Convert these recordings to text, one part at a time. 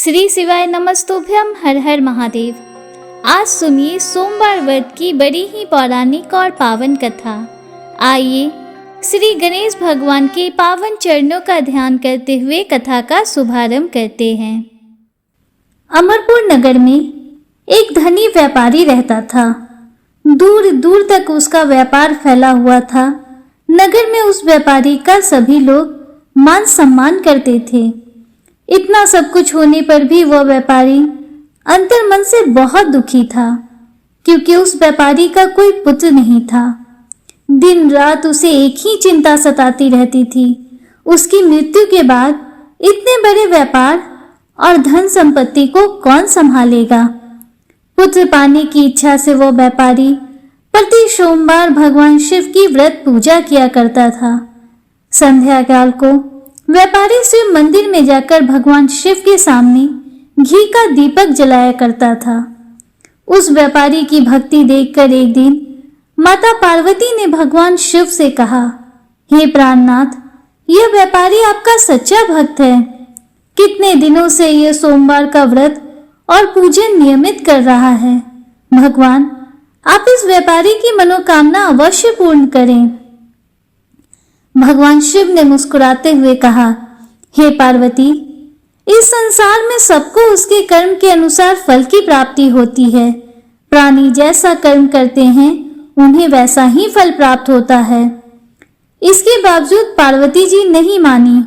श्री शिवाय नमस्तुभ्यम। हर हर महादेव। आज सुनिए सोमवार व्रत की बड़ी ही पौराणिक और पावन कथा। आइए श्री गणेश भगवान के पावन चरणों का ध्यान करते हुए कथा का शुभारंभ करते हैं। अमरपुर नगर में एक धनी व्यापारी रहता था। दूर दूर तक उसका व्यापार फैला हुआ था। नगर में उस व्यापारी का सभी लोग मान सम्मान करते थे। इतना सब कुछ होने पर भी वह व्यापारी अंतर मन से बहुत दुखी था, क्योंकि उस व्यापारी का कोई पुत्र नहीं था। दिन रात उसे एक ही चिंता सताती रहती थी, उसकी मृत्यु के बाद इतने बड़े व्यापार और धन संपत्ति को कौन संभालेगा। पुत्र पाने की इच्छा से वह व्यापारी प्रति सोमवार भगवान शिव की व्रत पूजा किया करता था। संध्या काल को व्यापारी शिव मंदिर में जाकर भगवान शिव के सामने घी का दीपक जलाया करता था। उस व्यापारी की भक्ति देखकर एक दिन माता पार्वती ने भगवान शिव से कहा, हे प्राणनाथ, यह व्यापारी आपका सच्चा भक्त है। कितने दिनों से यह सोमवार का व्रत और पूजन नियमित कर रहा है। भगवान, आप इस व्यापारी की मनोकामना अवश्य पूर्ण करें। भगवान शिव ने मुस्कुराते हुए कहा, हे पार्वती, इस संसार में सबको उसके कर्म के अनुसार फल की प्राप्ति होती है। प्राणी जैसा कर्म करते हैं उन्हें वैसा ही फल प्राप्त होता है। इसके बावजूद पार्वती जी नहीं मानी।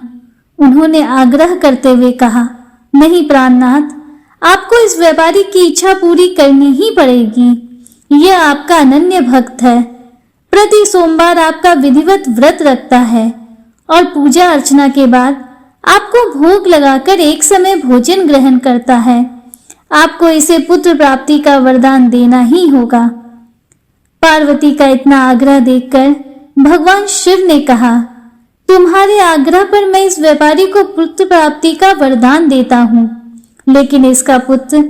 उन्होंने आग्रह करते हुए कहा, नहीं प्राणनाथ, आपको इस व्यापारी की इच्छा पूरी करनी ही पड़ेगी। यह आपका अनन्य भक्त है। प्रति सोमवार आपका विधिवत व्रत रखता है और पूजा अर्चना के बाद आपको भोग लगाकर एक समय भोजन ग्रहण करता है। आपको इसे पुत्र प्राप्ति का वरदान देना ही होगा। पार्वती का इतना आग्रह देखकर भगवान शिव ने कहा, तुम्हारे आग्रह पर मैं इस व्यापारी को पुत्र प्राप्ति का वरदान देता हूँ, लेकिन इसका पुत्र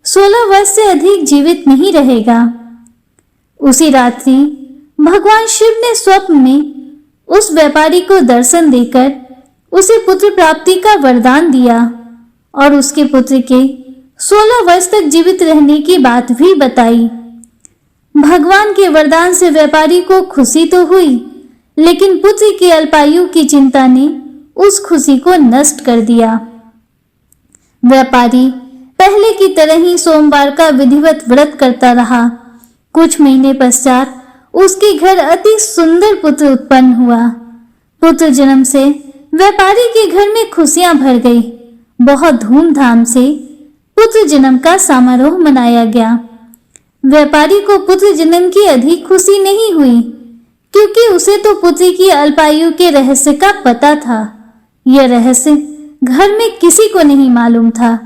16 वर्ष से अधिक जीवित नहीं रहेगा। उसी रात्रि भगवान शिव ने स्वप्न में उस व्यापारी को दर्शन देकर उसे पुत्र प्राप्ति का वरदान दिया और उसके पुत्र के 16 वर्ष तक जीवित रहने की बात भी बताई। भगवान के वरदान से व्यापारी को खुशी तो हुई, लेकिन पुत्र की अल्पायु की चिंता ने उस खुशी को नष्ट कर दिया। व्यापारी पहले की तरह ही सोमवार का विधिवत व्रत करता रहा। कुछ महीने पश्चात उसके घर अति सुंदर पुत्र उत्पन्न हुआ। पुत्र जन्म से व्यापारी के घर में खुशियां भर गई। बहुत धूमधाम से पुत्र जन्म का समारोह मनाया गया। व्यापारी को पुत्र जन्म की अधिक खुशी नहीं हुई, क्योंकि उसे तो पुत्र की अल्पायु के रहस्य का पता था। यह रहस्य घर में किसी को नहीं मालूम था।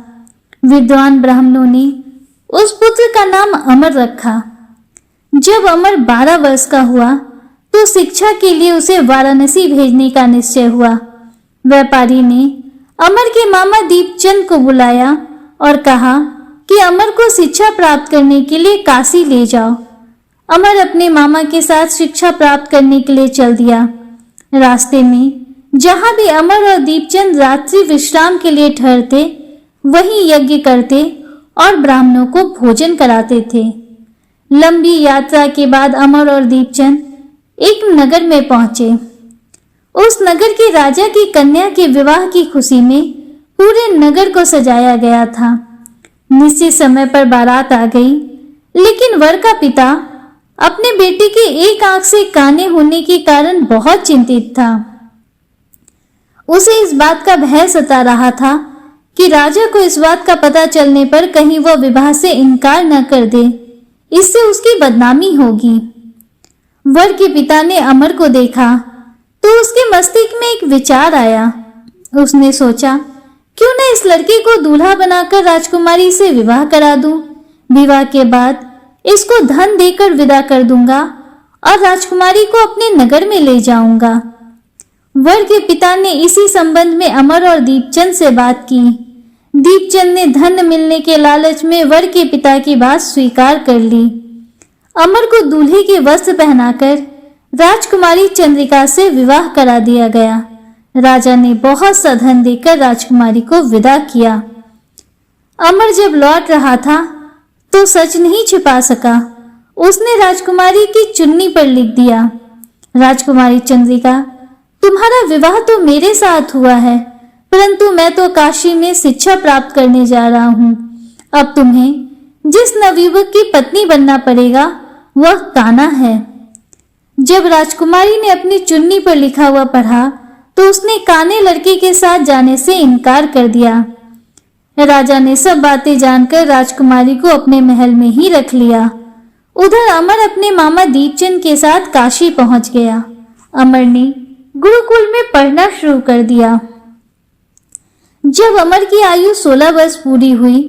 विद्वान ब्राह्मणों ने उस पुत्र का नाम अमर रखा। जब अमर 12 वर्ष का हुआ तो शिक्षा के लिए उसे वाराणसी भेजने का निश्चय हुआ। व्यापारी ने अमर के मामा दीपचंद को बुलाया और कहा कि अमर को शिक्षा प्राप्त करने के लिए काशी ले जाओ। अमर अपने मामा के साथ शिक्षा प्राप्त करने के लिए चल दिया। रास्ते में जहां भी अमर और दीपचंद रात्रि विश्राम के लिए ठहरते, वहीं यज्ञ करते और ब्राह्मणों को भोजन कराते थे। लंबी यात्रा के बाद अमर और दीपचंद एक नगर में पहुंचे। उस नगर के राजा की कन्या के विवाह की खुशी में पूरे नगर को सजाया गया था। निश्चित समय पर बारात आ गई, लेकिन वर का पिता अपने बेटे के एक आंख से काने होने के कारण बहुत चिंतित था। उसे इस बात का भय सता रहा था कि राजा को इस बात का पता चलने पर कहीं वह विवाह से इनकार न कर दे, इससे उसकी बदनामी होगी। वर के पिता ने अमर को देखा तो उसके मस्तिष्क में एक विचार आया। उसने सोचा, क्यों न इस लड़के को दूल्हा बनाकर राजकुमारी से विवाह करा दूं। विवाह के बाद इसको धन देकर विदा कर दूंगा और राजकुमारी को अपने नगर में ले जाऊंगा। वर के पिता ने इसी संबंध में अमर और दीपचंद से बात की। दीपचंद ने धन मिलने के लालच में वर के पिता की बात स्वीकार कर ली। अमर को दूल्हे के वस्त्र पहनाकर राजकुमारी चंद्रिका से विवाह करा दिया गया। राजा ने बहुत सा धन देकर राजकुमारी को विदा किया। अमर जब लौट रहा था तो सच नहीं छिपा सका। उसने राजकुमारी की चुन्नी पर लिख दिया, राजकुमारी चंद्रिका, तुम्हारा विवाह तो मेरे साथ हुआ है, परंतु मैं तो काशी में शिक्षा प्राप्त करने जा रहा हूँ। अब तुम्हें जिस नवयुवक की पत्नी बनना पड़ेगा वह कान्हा है। जब राजकुमारी ने अपनी चुन्नी पर लिखा हुआ पढ़ा तो उसने काने लड़के के साथ जाने से इनकार कर दिया। राजा ने सब बातें जानकर राजकुमारी को अपने महल में ही रख लिया। उधर अमर अपने मामा दीपचंद के साथ काशी पहुंच गया। अमर ने गुरुकुल में पढ़ना शुरू कर दिया। जब अमर की आयु 16 वर्ष पूरी हुई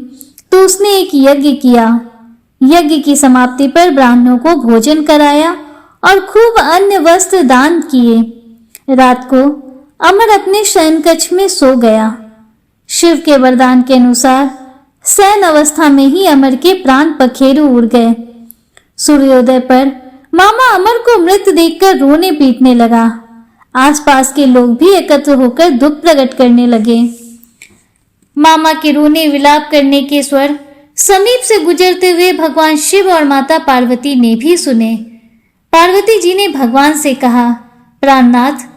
तो उसने एक यज्ञ किया। यज्ञ की समाप्ति पर ब्राह्मणों को भोजन कराया और खूब अन्न वस्त्र दान किए। रात को अमर अपने शयन कक्ष में सो गया। शिव के वरदान के अनुसार शयन अवस्था में ही अमर के प्राण पखेरु उड़ गए। सूर्योदय पर मामा अमर को मृत देखकर रोने पीटने लगा। आसपास के लोग भी एकत्र होकर दुख प्रकट करने लगे। मामा के रोने विलाप करने के स्वर समीप से गुजरते हुए भगवान शिव और माता पार्वती ने भी सुने। पार्वती जी ने भगवान से कहा, प्राणनाथ,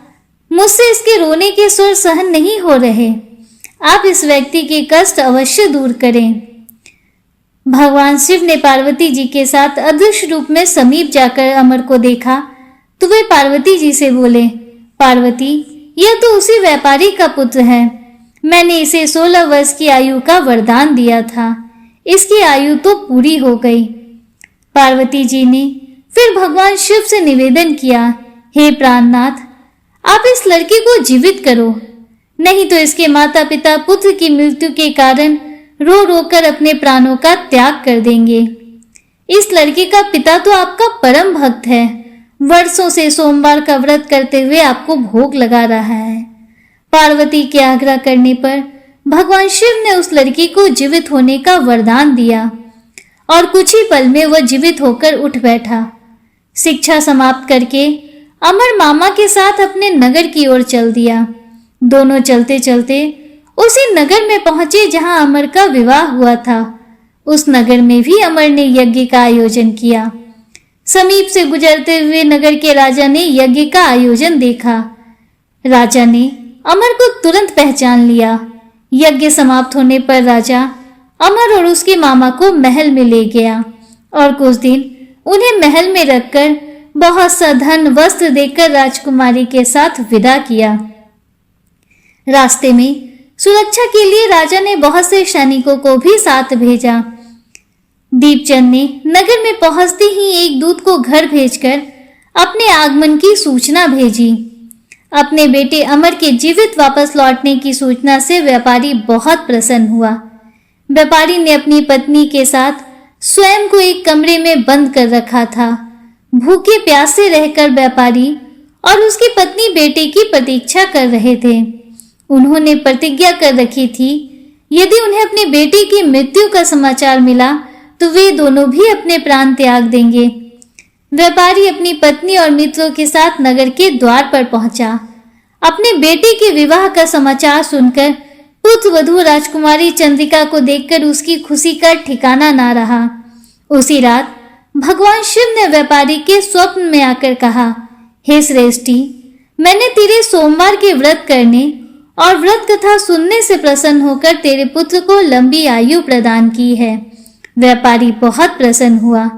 मुझसे इसके रोने के स्वर सहन नहीं हो रहे, आप इस व्यक्ति के कष्ट अवश्य दूर करें। भगवान शिव ने पार्वती जी के साथ अदृश्य रूप में समीप जाकर अमर को देखा तो वे पार्वती जी से बोले, पार्वती, यह तो उसी व्यापारी का पुत्र है। मैंने इसे 16 वर्ष की आयु का वरदान दिया था, इसकी आयु तो पूरी हो गई। पार्वती जी ने फिर भगवान शिव से निवेदन किया, हे प्राणनाथ, आप इस लड़के को जीवित करो, नहीं तो इसके माता पिता पुत्र की मृत्यु के कारण रो रो कर अपने प्राणों का त्याग कर देंगे। इस लड़के का पिता तो आपका परम भक्त है, वर्षों से सोमवार का व्रत करते हुए आपको भोग लगा रहा है। पार्वती के आग्रह करने पर भगवान शिव ने उस लड़की को जीवित होने का वरदान दिया और कुछ ही पल में वह जीवित होकर उठ बैठा। शिक्षा समाप्त करके अमर मामा के साथ अपने नगर की ओर चल दिया। दोनों चलते चलते उसी नगर में पहुंचे जहां अमर का विवाह हुआ था। उस नगर में भी अमर ने यज्ञ का आयोजन किया। समीप से गुजरते हुए नगर के राजा ने यज्ञ का आयोजन देखा। राजा ने अमर को तुरंत पहचान लिया। यज्ञ समाप्त होने पर राजा अमर और उसके मामा को महल में ले गया और कुछ दिन उन्हें महल में रखकर बहुत सा धन वस्त्र देकर राजकुमारी के साथ विदा किया। रास्ते में सुरक्षा के लिए राजा ने बहुत से सैनिकों को भी साथ भेजा। दीपचंद ने नगर में पहुंचते ही एक दूत को घर भेजकर अपने आगमन की सूचना भेजी। अपने बेटे अमर के जीवित वापस लौटने की सूचना से व्यापारी बहुत प्रसन्न हुआ। व्यापारी ने अपनी पत्नी के साथ स्वयं को एक कमरे में बंद कर रखा था। भूखे प्यासे रहकर व्यापारी और उसकी पत्नी बेटे की प्रतीक्षा कर रहे थे। उन्होंने प्रतिज्ञा कर रखी थी, यदि उन्हें अपनी बेटी की मृत्यु का समाचार मिला तो वे दोनों भी अपने प्राण त्याग देंगे। व्यापारी अपनी पत्नी और मित्रों के साथ नगर के द्वार पर पहुंचा। अपने बेटे के विवाह का समाचार सुनकर पुत्र वधू राजकुमारी चंद्रिका को देखकर उसकी खुशी का ठिकाना ना रहा। उसी रात भगवान शिव ने व्यापारी के स्वप्न में आकर कहा, हे श्रेष्ठी, मैंने तेरे सोमवार के व्रत करने और व्रत कथा सुनने से प्रसन्न होकर तेरे पुत्र को लंबी आयु प्रदान की है। व्यापारी बहुत प्रसन्न हुआ।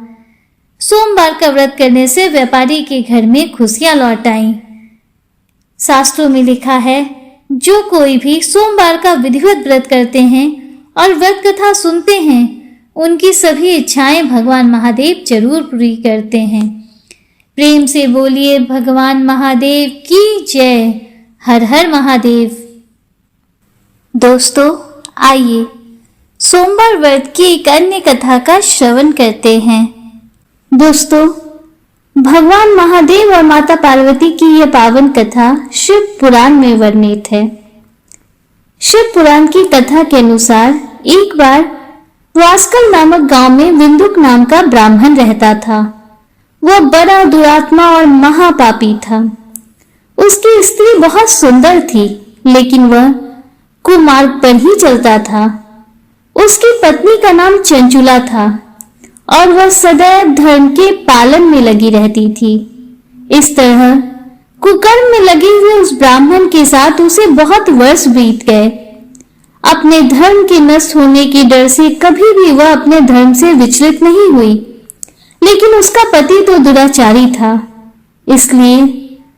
सोमवार का व्रत करने से व्यापारी के घर में खुशियां लौट आईं। शास्त्रों में लिखा है, जो कोई भी सोमवार का विधिवत व्रत करते हैं और व्रत कथा सुनते हैं, उनकी सभी इच्छाएं भगवान महादेव जरूर पूरी करते हैं। प्रेम से बोलिए भगवान महादेव की जय। हर हर महादेव। दोस्तों, आइए सोमवार व्रत की एक अन्य कथा का श्रवण करते हैं। दोस्तों, भगवान महादेव और माता पार्वती की यह पावन कथा शिव पुराण में वर्णित है। शिव पुराण की कथा के अनुसार एक बार वास्कल नामक गांव में विंदुक नाम का ब्राह्मण रहता था। वह बड़ा दुरात्मा और महापापी था। उसकी स्त्री बहुत सुंदर थी, लेकिन वह कुमार्ग पर ही चलता था। उसकी पत्नी का नाम चंचुला था और वह सदैव धर्म के पालन में लगी रहती थी। इस तरह कुकर्म में लगे हुए उस ब्राह्मण के साथ उसे बहुत वर्ष बीत गए। अपने धर्म के नष्ट होने के डर से कभी भी वह अपने धर्म से विचलित नहीं हुई, लेकिन उसका पति तो दुराचारी था। इसलिए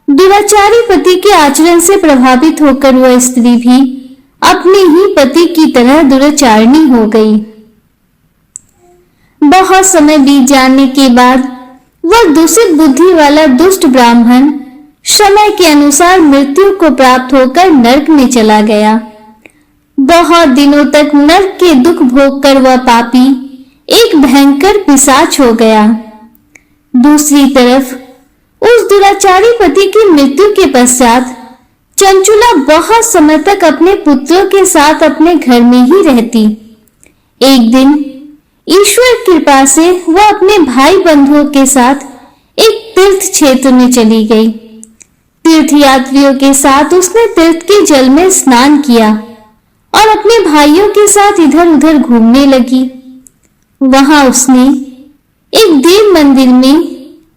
दुराचारी पति के आचरण से प्रभावित होकर वह स्त्री भी अपने ही पति की तरह दुराचारणी हो गई। बहुत समय बीत जाने के बाद वह दूषित बुद्धि वाला दुष्ट ब्राह्मण समय के अनुसार मृत्यु को प्राप्त होकर नरक में चला गया। बहुत दिनों तक नरक के दुख भोग कर वह पापी एक भयंकर पिशाच हो गया। दूसरी तरफ उस दुराचारी पति की मृत्यु के पश्चात चंचुला बहुत समय तक अपने पुत्रों के साथ अपने घर में ही रहती। एक दिन ईश्वर कृपा से वह अपने भाई बंधुओं के साथ एक तीर्थ क्षेत्र में चली गई। तीर्थ यात्रियों के साथ उसने तीर्थ के जल में स्नान किया और अपने भाइयों के साथ इधर उधर घूमने लगी। वहां उसने एक देव मंदिर में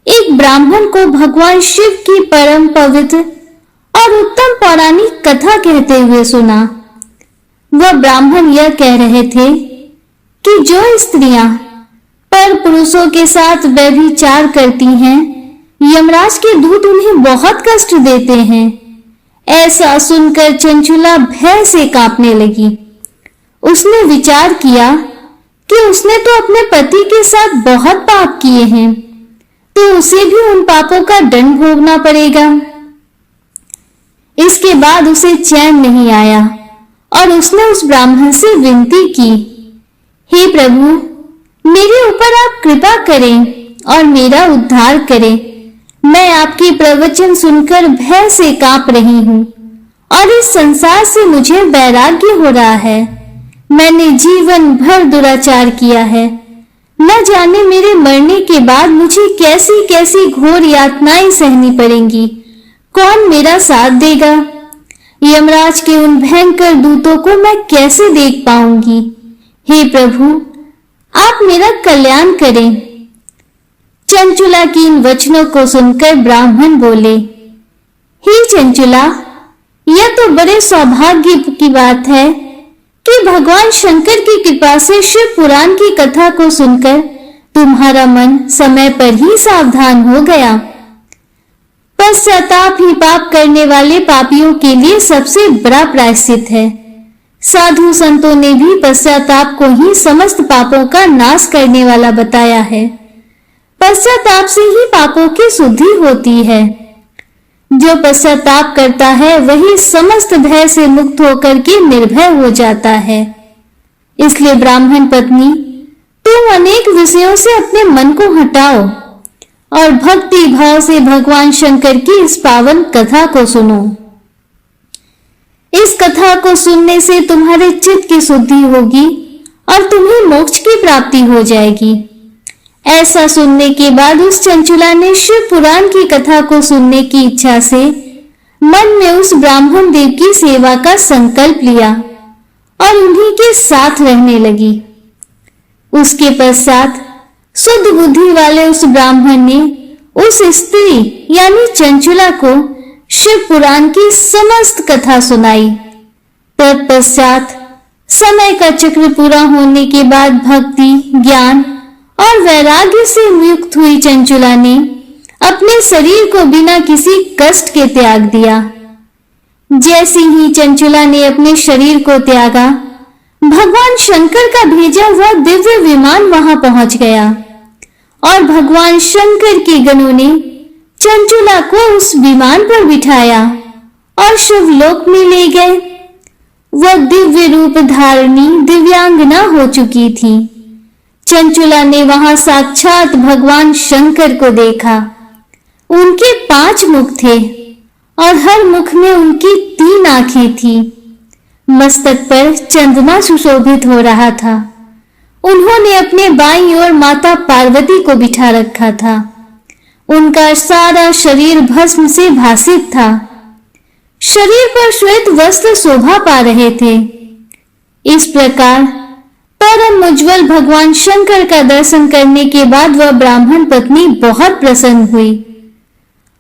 एक ब्राह्मण को भगवान शिव की परम पवित्र और उत्तम पौराणिक कथा कहते हुए सुना। वह ब्राह्मण यह कह रहे थे कि जो स्त्रियां पर पुरुषों के साथ व्यभिचार करती हैं, यमराज के दूत उन्हें बहुत कष्ट देते हैं। ऐसा सुनकर चंचुला भय से कांपने लगी। उसने विचार किया कि उसने तो अपने पति के साथ बहुत पाप किए हैं, तो उसे भी उन पापों का दंड भोगना पड़ेगा। इसके बाद उसे चैन नहीं आया और उसने उस ब्राह्मण से विनती की, हे प्रभु, मेरे ऊपर आप कृपा करें और मेरा उद्धार करें। मैं आपकी प्रवचन सुनकर भय से कांप रही हूँ और इस संसार से मुझे वैराग्य हो रहा है। मैंने जीवन भर दुराचार किया है। न जाने मेरे मरने के बाद मुझे कैसी कैसी घोर यातनाएं सहनी पड़ेंगी। कौन मेरा साथ देगा? यमराज के उन भयंकर दूतों को मैं कैसे देख पाऊंगी? हे प्रभु, आप मेरा कल्याण करें। चंचुला की इन वचनों को सुनकर ब्राह्मण बोले, हे चंचुला, यह तो बड़े सौभाग्य की बात है कि भगवान शंकर की कृपा से शिव पुराण की कथा को सुनकर तुम्हारा मन समय पर ही सावधान हो गया। पश्चाताप ही पाप करने वाले पापियों के लिए सबसे बड़ा प्रायश्चित है। साधु संतों ने भी पश्चाताप को ही समस्त पापों का नाश करने वाला बताया है। पश्चाताप से ही पापों की शुद्धि होती है। जो पश्चाताप करता है वही समस्त भय से मुक्त होकर के निर्भय हो जाता है। इसलिए ब्राह्मण पत्नी, तुम अनेक विषयों से अपने मन को हटाओ और भक्ति भाव से भगवान शंकर की इस पावन कथा को सुनो। इस कथा को सुनने से तुम्हारे चित्त की शुद्धि होगी और तुम्हें मोक्ष की प्राप्ति हो जाएगी। ऐसा सुनने के बाद उस चंचुला ने शिव पुराण की कथा को सुनने की इच्छा से मन में उस ब्राह्मण देव की सेवा का संकल्प लिया और उन्हीं के साथ रहने लगी। उसके पश्चात शुद्ध बुद्धि वाले उस ब्राह्मण ने उस स्त्री यानी चंचुला को शिव पुराण की समस्त कथा सुनाई। तत्पश्चात समय का चक्र पूरा होने के बाद भक्ति, ज्ञान और वैराग्य से युक्त हुई चंचुला ने अपने शरीर को बिना किसी कष्ट के त्याग दिया। जैसे ही चंचुला ने अपने शरीर को त्यागा, भगवान शंकर का भेजा हुआ दिव्य विमान वहां पहुंच गया और भगवान शंकर के गणों ने चंचुला को उस विमान पर बिठाया और शिवलोक में ले गए। वह दिव्य रूप धारणी दिव्यांगना हो चुकी थी। चंचुला ने वहां साक्षात भगवान शंकर को देखा। उनके 5 मुख थे और हर मुख में उनकी 3 आंखें थी। मस्तक पर चंद्रमा सुशोभित हो रहा था। उन्होंने अपने बाईं ओर माता पार्वती को बिठा रखा था। उनका सारा शरीर भस्म से भासित था। शरीर पर श्वेत वस्त्र शोभा पा रहे थे। इस प्रकार परम उज्जवल भगवान शंकर का दर्शन करने के बाद वह ब्राह्मण पत्नी बहुत प्रसन्न हुई।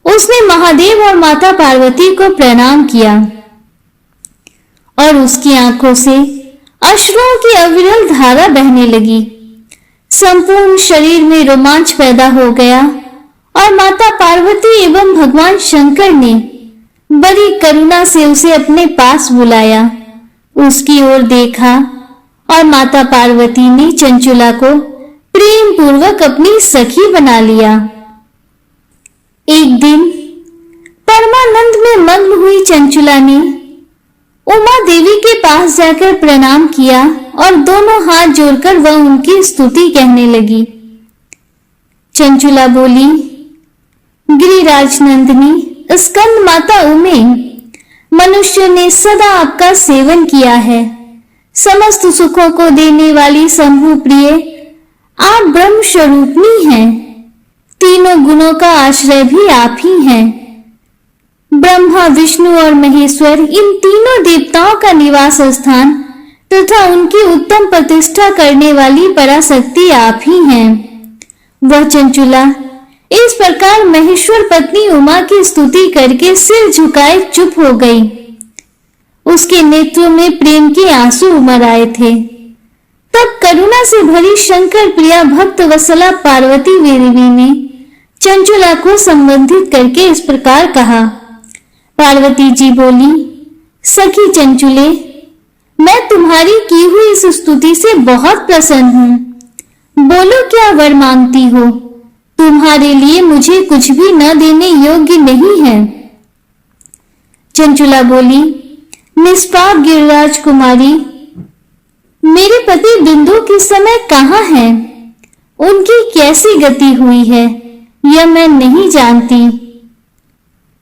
उसने महादेव और माता पार्वती को प्रणाम किया और उसकी आंखों से अश्रुओं की अविरल धारा बहने लगी। संपूर्ण शरीर में रोमांच पैदा हो गया और माता पार्वती एवं भगवान शंकर ने बड़ी करुणा से उसे अपने पास बुलाया, उसकी ओर देखा और माता पार्वती ने चंचुला को प्रेम पूर्वक अपनी सखी बना लिया। एक दिन परमानंद में मग्न हुई चंचुला ने उमा देवी के पास जाकर प्रणाम किया और दोनों हाथ जोड़कर वह उनकी स्तुति कहने लगी। चंचुला बोली, गिरिराज नंदिनी स्कंद माता उमे, मनुष्य ने सदा आपका सेवन किया है। समस्त सुखों को देने वाली शंभु प्रिय आप ब्रह्म स्वरूपनी हैं। तीनों गुणों का आश्रय भी आप ही हैं। ब्रह्मा, विष्णु और महेश्वर इन तीनों देवताओं का निवास स्थान तथा उनकी उत्तम प्रतिष्ठा करने वाली पराशक्ति आप ही हैं। वह चंचुला इस प्रकार महेश्वर पत्नी उमा की स्तुति करके सिर झुकाए चुप हो गई। उसके नेत्रों में प्रेम के आंसू उमड़ आए थे। तब करुणा से भरी शंकर प्रिया भक्त वत्सला पार्वती देवी ने चंचुला को संबोधित करके इस प्रकार कहा। पार्वती जी बोली, सखी चंचुले, मैं तुम्हारी की हुई इस स्तुति से बहुत प्रसन्न हूँ। बोलो क्या वर मांगती हो? तुम्हारे लिए मुझे कुछ भी न देने योग्य नहीं है। चंचुला बोली, निष्पाप गिरिराज कुमारी, मेरे पति बिंदु किस समय कहाँ हैं? उनकी कैसी गति हुई है यह मैं नहीं जानती।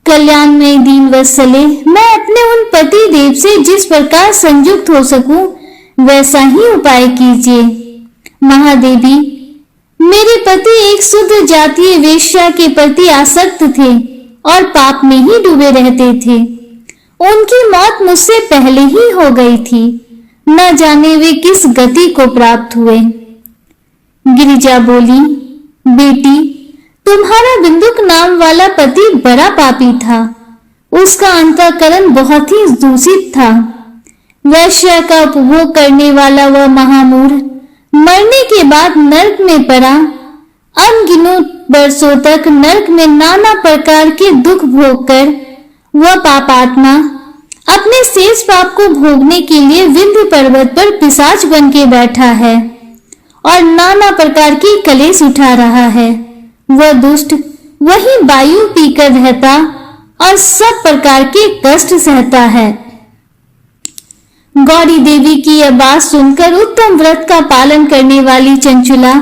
कल्याण में दीन वत्सले, मैं अपने उन पति देव से जिस प्रकार संयुक्त हो सकूं वैसा ही उपाय कीजिए। महादेवी, मेरे पति एक शुद्ध जातीय वेश्या के प्रति आसक्त थे और पाप में ही डूबे रहते थे। उनकी मौत मुझसे पहले ही हो गई थी। न जाने वे किस गति को प्राप्त हुए। गिरिजा बोली, बेटी, तुम्हारा बिंदुक नाम वाला पति बड़ा पापी था। उसका अंतःकरण बहुत ही दूषित था। वैश्य का उपभोग करने वाला वह महामूढ़ मरने के बाद नरक में पड़ा। अनगिनत वर्षों तक नरक में नाना प्रकार के दुख भोग कर वह पापात्मा अपने शेष पाप को भोगने के लिए विंध्य पर्वत पर पिशाच बन के बैठा है और नाना प्रकार की कलेश उठा रहा है। वह दुष्ट वही वायु पीकर रहता और सब प्रकार के कष्ट सहता है। गौरी देवी की यह बात सुनकर उत्तम व्रत का पालन करने वाली चंचुला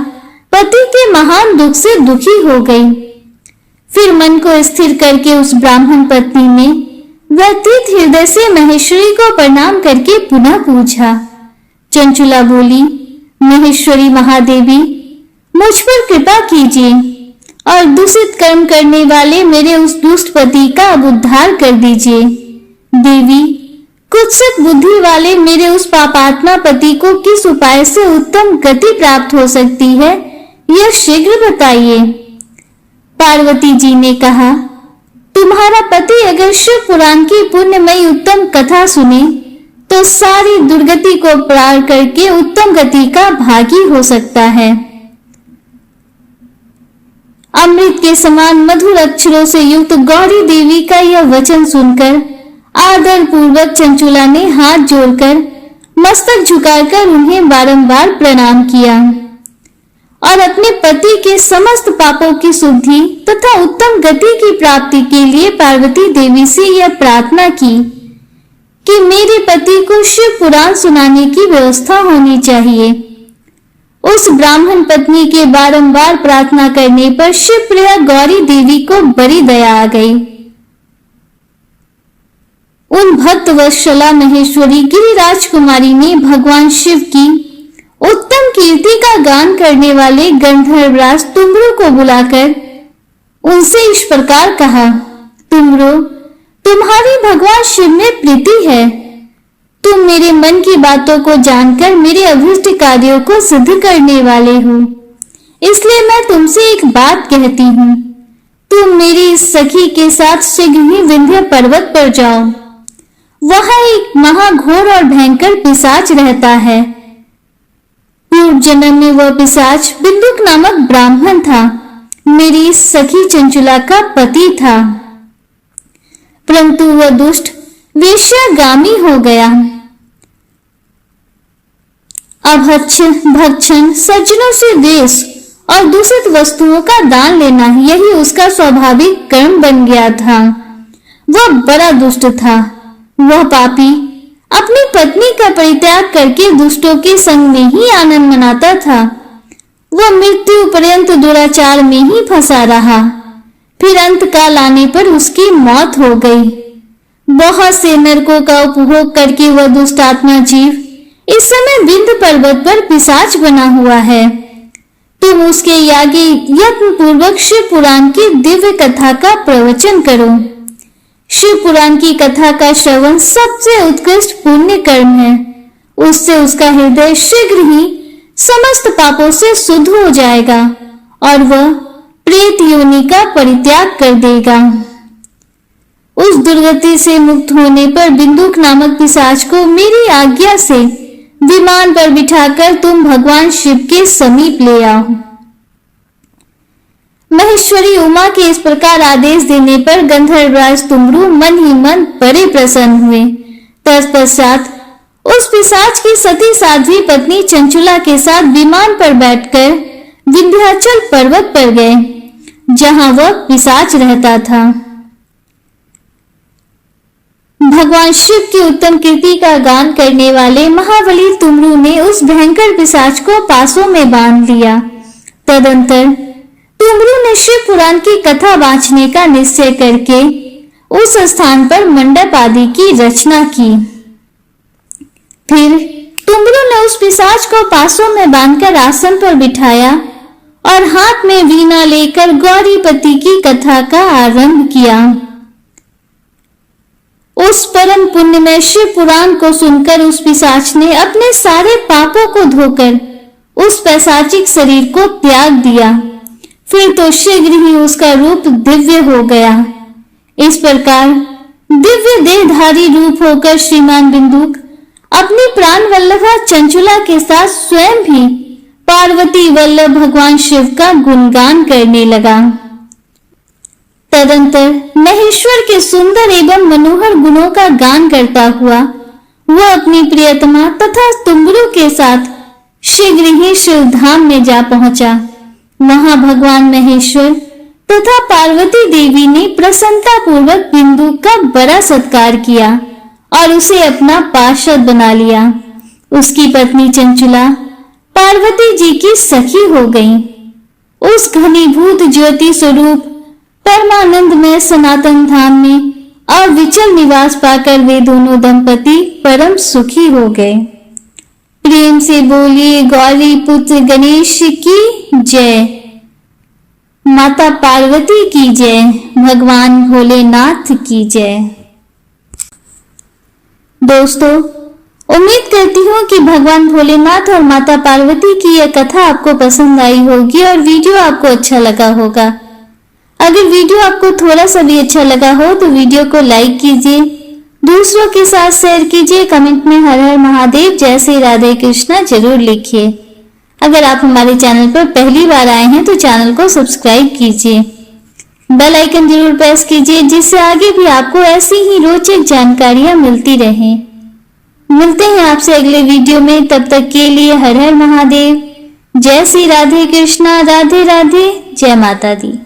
पति के महान दुख से दुखी हो गई। फिर मन को स्थिर करके उस ब्राह्मण पत्नी ने व्यतीत हृदय से महेश्वरी को प्रणाम करके पुनः पूछा। चंचुला बोली, महेश्वरी महादेवी, मुझ पर कृपा कीजिए और दूषित कर्म करने वाले मेरे उस दुष्ट पति का अब उद्धार कर दीजिए। देवी, कुत्सित बुद्धि वाले मेरे उस पापात्मा पति को किस उपाय से उत्तम गति प्राप्त हो सकती है यह शीघ्र बताइए। पार्वती जी ने कहा, तुम्हारा पति अगर शिव पुराण की पुण्यमयी उत्तम कथा सुने तो सारी दुर्गति को पार करके उत्तम गति का भागी हो सकता है। अमृत के समान मधुर अक्षरों से युक्त गौरी देवी का यह वचन सुनकर आदर पूर्वक चंचुला ने हाथ जोड़कर मस्तक झुकाकर उन्हें बारंबार प्रणाम किया और अपने पति के समस्त पापों की शुद्धि तथा उत्तम गति की प्राप्ति के लिए पार्वती देवी से यह प्रार्थना की कि मेरे पति को शिव पुराण सुनाने की व्यवस्था होनी चाहिए। उस ब्राह्मण पत्नी के बारंबार प्रार्थना करने पर शिवप्रिया गौरी देवी को बड़ी दया आ गई। उन भक्त वत्सला महेश्वरी गिरिराज कुमारी ने भगवान शिव की उत्तम कीर्ति का गान करने वाले गंधर्वराज तुमरो को बुलाकर उनसे इस प्रकार कहा, तुमरो, तुम्हारी भगवान शिव में प्रीति है। तुम मेरे मन की बातों को जानकर मेरे अभीष्ट कार्यों को सिद्ध करने वाले हो। इसलिए मैं तुमसे एक बात कहती हूँ, तुम मेरी इस सखी के साथ शीघ्र ही विंध्य पर्वत पर जाओ। वहां एक महाघोर और भयंकर पिशाच रहता है। पूर्व जन्म में वह पिशाच बिंदुक नामक ब्राह्मण था, मेरी सखी चंचुला का पति था। परंतु वह दुष्ट वेश्यागामी हो गया। अभक्ष, भक्षण, सज्जनों से द्वेष और दूषित वस्तुओं का दान लेना यही उसका स्वाभाविक कर्म बन गया था। वह बड़ा दुष्ट था। वह पापी अपनी पत्नी का परित्याग करके दुष्टों के संग में ही आनंद मनाता था। वह मृत्यु पर्यंत दुराचार में ही फंसा रहा। फिर अंत काल आने पर उसकी मौत हो गई। बहुत से नरकों का उपभोग करके वह दुष्ट आत्मा जीव इस समय विंध्य पर्वत पर पिशाच बना हुआ है। तुम उसके आगे यत्न पूर्वक शिव पुराण की दिव्य कथा का प्रवचन करो। शिव पुराण की कथा का श्रवण सबसे उत्कृष्ट पुण्य कर्म है। उससे उसका हृदय शीघ्र ही समस्त पापों से शुद्ध हो जाएगा और वह प्रेत योनि का परित्याग कर देगा। उस दुर्गति से मुक्त होने पर बिंदुक नामक पिशाच को मेरी आज्ञा से विमान पर बिठाकर तुम भगवान शिव के समीप ले आओ। महेश्वरी उमा के इस प्रकार आदेश देने पर गंधर्वराज तुमरू मन ही मन बड़े प्रसन्न हुए। तत्पश्चात उस पिशाच की सती साध्वी पत्नी चंचुला के साथ विमान पर बैठकर विंध्याचल पर्वत पर गए, जहां वह पिशाच रहता था। भगवान शिव की उत्तम कीर्ति का गान करने वाले महाबली तुमरू ने उस भयंकर पिशाच को पासों में बांध लिया। तदंतर तुमरू ने शिव पुराण की कथा बांचने का निश्चय करके उस स्थान पर मंडप आदि की रचना की। फिर तुमरू ने उस पिशाच को पासों में बांधकर आसन पर बिठाया और हाथ में वीणा लेकर गौरीपति की कथा का आरंभ किया। उस परम पुण्य में शिव पुराण को सुनकर उस पिशाच ने अपने सारे पापों को धोकर उस पैशाचिक शरीर को त्याग दिया। फिर तो शीघ्र ही उसका रूप दिव्य हो गया। इस प्रकार दिव्य देहधारी रूप होकर श्रीमान बिंदुक अपनी प्राण वल्लभा चंचुला के साथ स्वयं भी पार्वती वल्लभ भगवान शिव का गुणगान करने लगा। तदंतर महेश्वर के सुंदर एवं मनोहर गुणों का गान करता हुआ वह अपनी प्रियतमा तथा तुमरू के साथ शीघ्र ही शिव धाम में जा पहुंचा। वहां भगवान महेश्वर तथा पार्वती देवी ने प्रसन्नता पूर्वक बिंदु का बड़ा सत्कार किया और उसे अपना पार्षद बना लिया। उसकी पत्नी चंचुला पार्वती जी की सखी हो गई। उस घनीभूत ज्योति स्वरूप परमानंद में सनातन धाम में अविचल निवास पाकर वे दोनों दंपति परम सुखी हो गए। प्रेम से बोलिए गौरी पुत्र गणेश की जय, माता पार्वती की जय, भगवान भोलेनाथ की जय। दोस्तों, उम्मीद करती हूँ कि भगवान भोलेनाथ और माता पार्वती की यह कथा आपको पसंद आई होगी और वीडियो आपको अच्छा लगा होगा। अगर वीडियो आपको थोड़ा सा भी अच्छा लगा हो तो वीडियो को लाइक कीजिए, दूसरों के साथ शेयर कीजिए, कमेंट में हर हर महादेव जय श्री राधे कृष्णा जरूर लिखिए। अगर आप हमारे चैनल पर पहली बार आए हैं तो चैनल को सब्सक्राइब कीजिए, बेल आइकन जरूर प्रेस कीजिए, जिससे आगे भी आपको ऐसी ही रोचक जानकारियां मिलती रहें। मिलते हैं आपसे अगले वीडियो में, तब तक के लिए हर हर महादेव, जय श्री राधे कृष्णा, राधे राधे, जय माता दी।